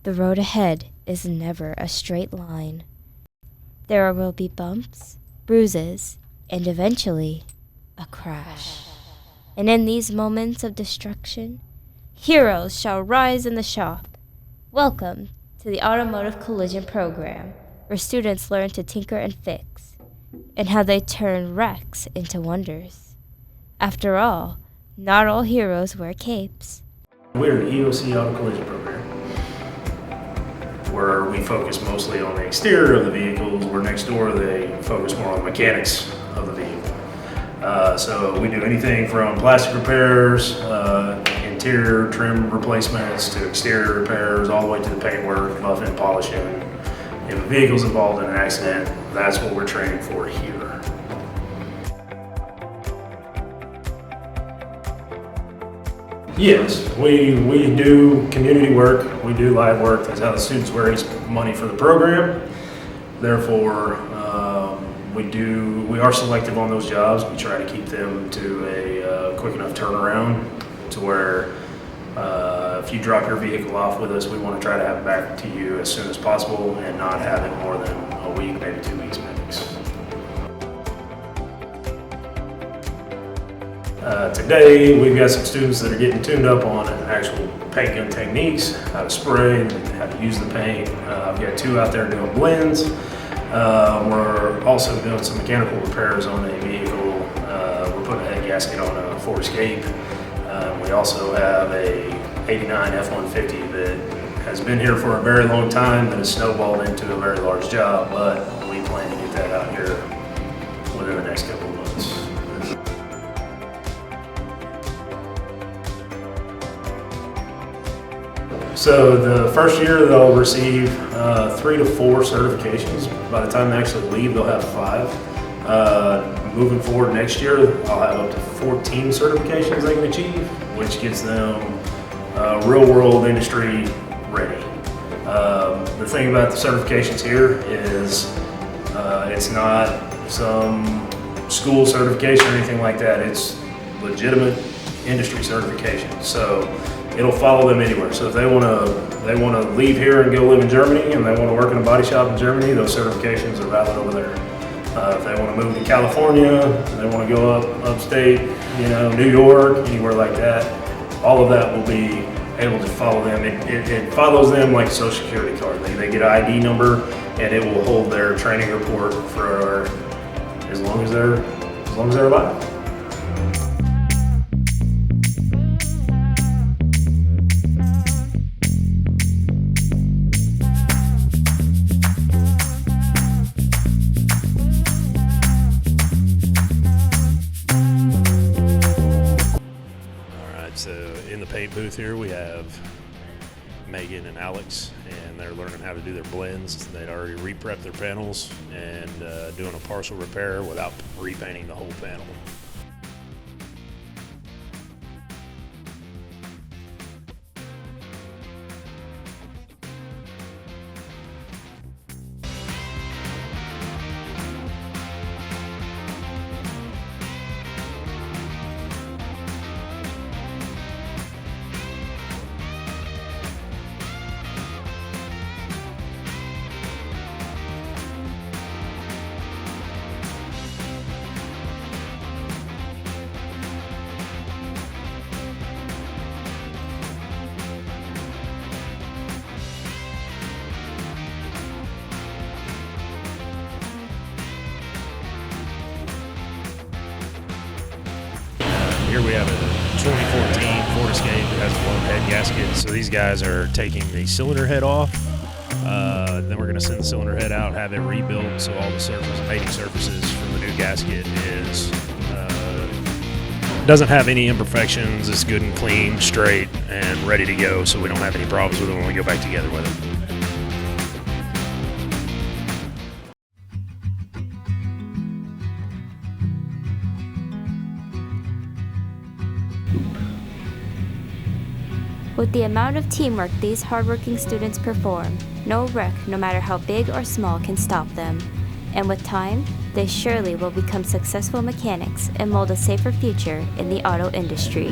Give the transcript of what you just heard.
The road ahead is never a straight line. There will be bumps, bruises, and eventually, a crash. And in these moments of destruction, heroes shall rise in the shop. Welcome to the Automotive Collision program, where students learn to tinker and fix, and how they turn wrecks into wonders. After all, not all heroes wear capes. We're the EOC Auto Collision program, where we focus mostly on the exterior of the vehicles, where next door they focus more on the mechanics of the vehicle. So we do anything from plastic repairs, interior trim replacements, to exterior repairs, all the way to the paintwork, buffing and polishing. If a vehicle's involved in an accident, that's what we're training for here. Yes, we do community work, we do live work. That's how the students raise money for the program. Therefore, we are selective on those jobs. We try to keep them to a quick enough turnaround to where if you drop your vehicle off with us, we want to try to have it back to you as soon as possible and not have it more than a week, maybe 2 weeks max. Today, we've got some students that are getting tuned up on actual paint gun techniques, how to spray, how to use the paint. I've got 2 out there doing blends. We're also doing some mechanical repairs on a vehicle. We're putting a head gasket on a Ford Escape. We also have a 89 F-150 that has been here for a very long time that has snowballed into a very large job, but we plan to get that out here within the next couple of months. So the first year they'll receive 3 to 4 certifications. By the time they actually leave, they'll have 5. Moving forward next year, I'll have up to 14 certifications they can achieve, which gets them real-world industry ready. The thing about the certifications here is it's not some school certification or anything like that. It's legitimate industry certification. So it'll follow them anywhere. So if they want to leave here and go live in Germany, and they want to work in a body shop in Germany, those certifications are valid over there. If they want to move to California, they want to go upstate, New York, anywhere like that, all of that will be able to follow them. It follows them like a social security card. They get an ID number, and it will hold their training report for as long as they're alive. So in the paint booth here we have Megan and Alex, and they're learning how to do their blends. They'd already re-prepped their panels and doing a partial repair without repainting the whole panel. Here we have a 2014 Ford Escape that has a blown head gasket. So these guys are taking the cylinder head off. Then we're going to send the cylinder head out, have it rebuilt, so all the mating surfaces from the new gasket doesn't have any imperfections. It's good and clean, straight, and ready to go, so we don't have any problems with it when we go back together with it. With the amount of teamwork these hardworking students perform, no wreck, no matter how big or small, can stop them. And with time, they surely will become successful mechanics and mold a safer future in the auto industry.